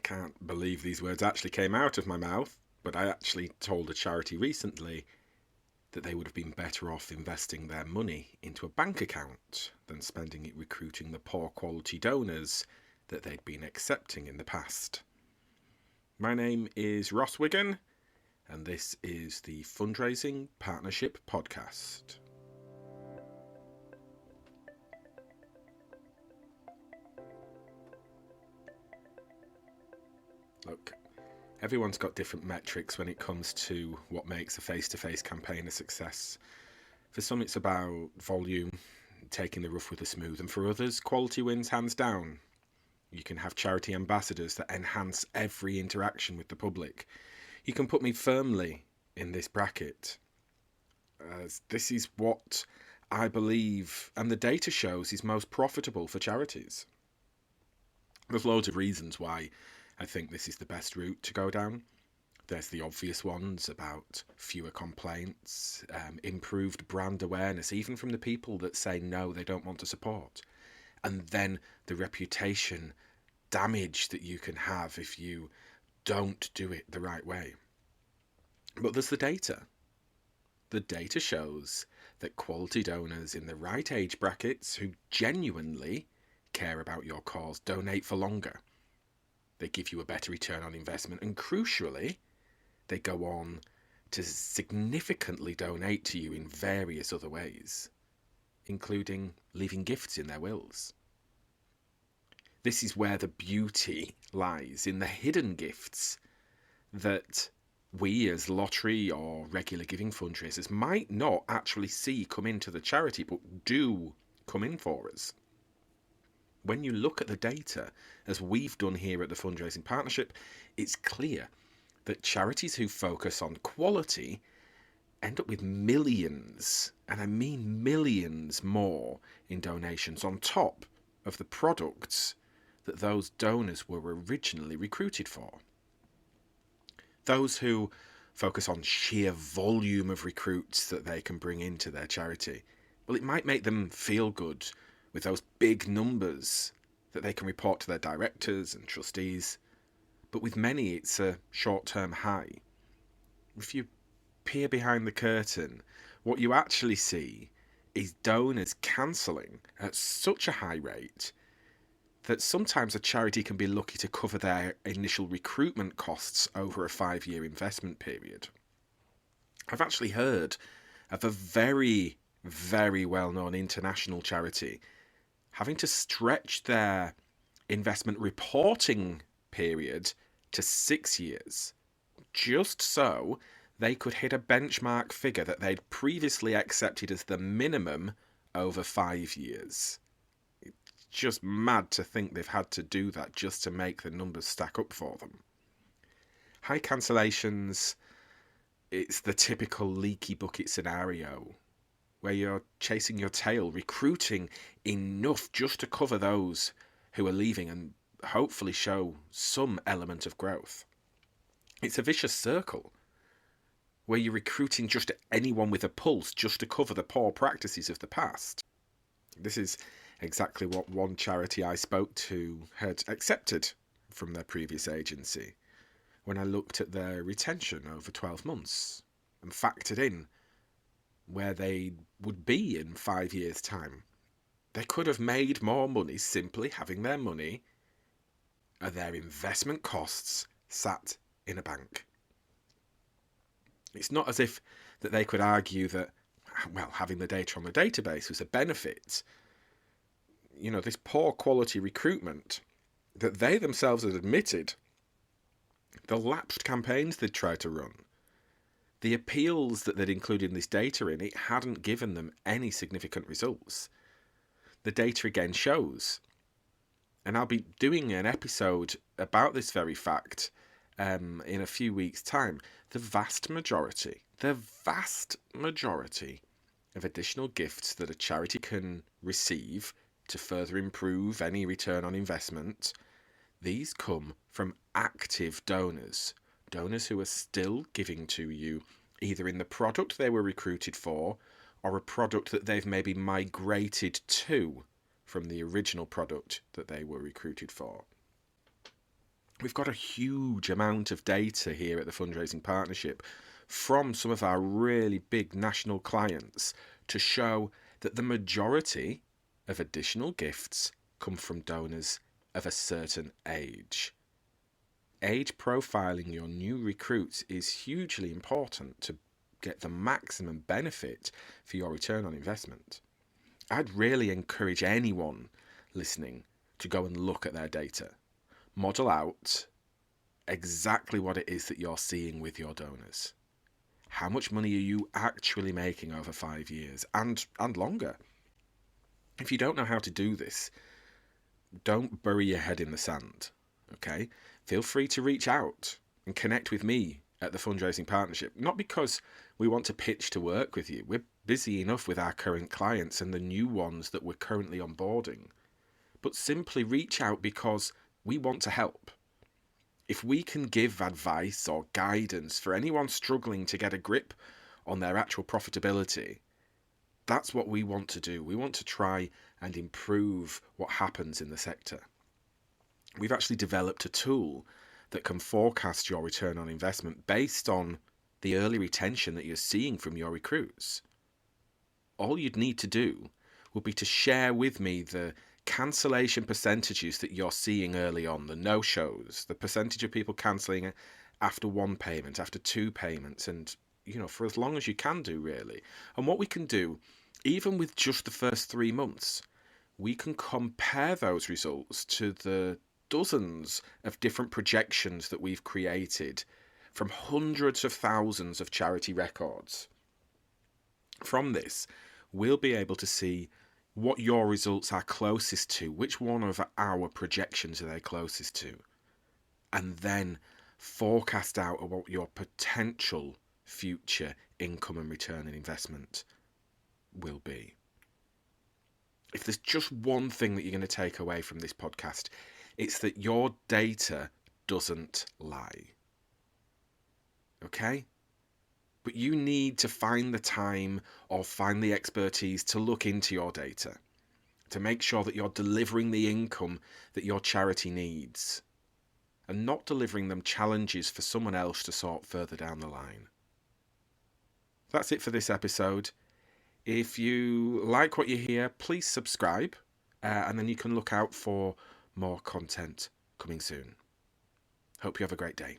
can't believe these words actually came out of my mouth, but I actually told a charity recently that they would have been better off investing their money into a bank account than spending it recruiting the poor quality donors that they'd been accepting in the past. My name is Ross Wigan, and this is the Fundraising Partnership Podcast. Look, everyone's got different metrics when it comes to what makes a face-to-face campaign a success. For some, it's about volume, taking the rough with the smooth, and for others, quality wins hands down. You can have charity ambassadors that enhance every interaction with the public. You can put me firmly in this bracket, as this is what I believe, and the data shows, is most profitable for charities. There's loads of reasons why I think this is the best route to go down. There's the obvious ones about fewer complaints, improved brand awareness, even from the people that say no, they don't want to support. And then the reputation damage that you can have if you don't do it the right way. But there's the data. The data shows that quality donors in the right age brackets who genuinely care about your cause donate for longer. They give you a better return on investment, and crucially, they go on to significantly donate to you in various other ways, including leaving gifts in their wills. This is where the beauty lies, in the hidden gifts that we as lottery or regular giving fundraisers might not actually see come into the charity, but do come in for us. When you look at the data, as we've done here at the Fundraising Partnership, it's clear that charities who focus on quality end up with millions, and I mean millions more, in donations on top of the products that those donors were originally recruited for. Those who focus on sheer volume of recruits that they can bring into their charity, well, it might make them feel good with those big numbers that they can report to their directors and trustees, but with many it's a short-term high. If you peer behind the curtain, what you actually see is donors cancelling at such a high rate that sometimes a charity can be lucky to cover their initial recruitment costs over a 5-year investment period. I've actually heard of a very, very well-known international charity having to stretch their investment reporting period to 6 years, just so they could hit a benchmark figure that they'd previously accepted as the minimum over 5 years. It's just mad to think they've had to do that just to make the numbers stack up for them. High cancellations, it's the typical leaky bucket scenario, where you're chasing your tail, recruiting enough just to cover those who are leaving and hopefully show some element of growth. It's a vicious circle, where you're recruiting just anyone with a pulse just to cover the poor practices of the past. This is exactly what one charity I spoke to had accepted from their previous agency when I looked at their retention over 12 months and factored in where they would be in 5 years' time. They could have made more money simply having their money and their investment costs sat in a bank. It's not as if that they could argue that, well, having the data on the database was a benefit. You know, this poor quality recruitment that they themselves had admitted, the lapsed campaigns they'd tried to run, the appeals that they'd included in this data in, it hadn't given them any significant results. The data again shows, and I'll be doing an episode about this very fact in a few weeks' time, the vast majority of additional gifts that a charity can receive to further improve any return on investment, these come from active donors who are still giving to you, either in the product they were recruited for or a product that they've maybe migrated to from the original product that they were recruited for. We've got a huge amount of data here at the Fundraising Partnership from some of our really big national clients to show that the majority of additional gifts come from donors of a certain age. Age profiling your new recruits is hugely important to get the maximum benefit for your return on investment. I'd really encourage anyone listening to go and look at their data. Model out exactly what it is that you're seeing with your donors. How much money are you actually making over 5 years and longer? If you don't know how to do this, don't bury your head in the sand, okay? Feel free to reach out and connect with me at the Fundraising Partnership. Not because we want to pitch to work with you. We're busy enough with our current clients and the new ones that we're currently onboarding. But simply reach out because we want to help. If we can give advice or guidance for anyone struggling to get a grip on their actual profitability, that's what we want to do. We want to try and improve what happens in the sector. We've actually developed a tool that can forecast your return on investment based on the early retention that you're seeing from your recruits. All you'd need to do would be to share with me the cancellation percentages that you're seeing early on, the no-shows, the percentage of people cancelling after one payment, after two payments, and for as long as you can do, really. And what we can do, even with just the first 3 months, we can compare those results to the dozens of different projections that we've created from hundreds of thousands of charity records. From this, we'll be able to see what your results are closest to, which one of our projections are they closest to, and then forecast out what your potential future income and return on investment will be. If there's just one thing that you're going to take away from this podcast, it's that your data doesn't lie. Okay? But you need to find the time or find the expertise to look into your data, to make sure that you're delivering the income that your charity needs, and not delivering them challenges for someone else to sort further down the line. That's it for this episode. If you like what you hear, please subscribe, and then you can look out for more content coming soon. Hope you have a great day.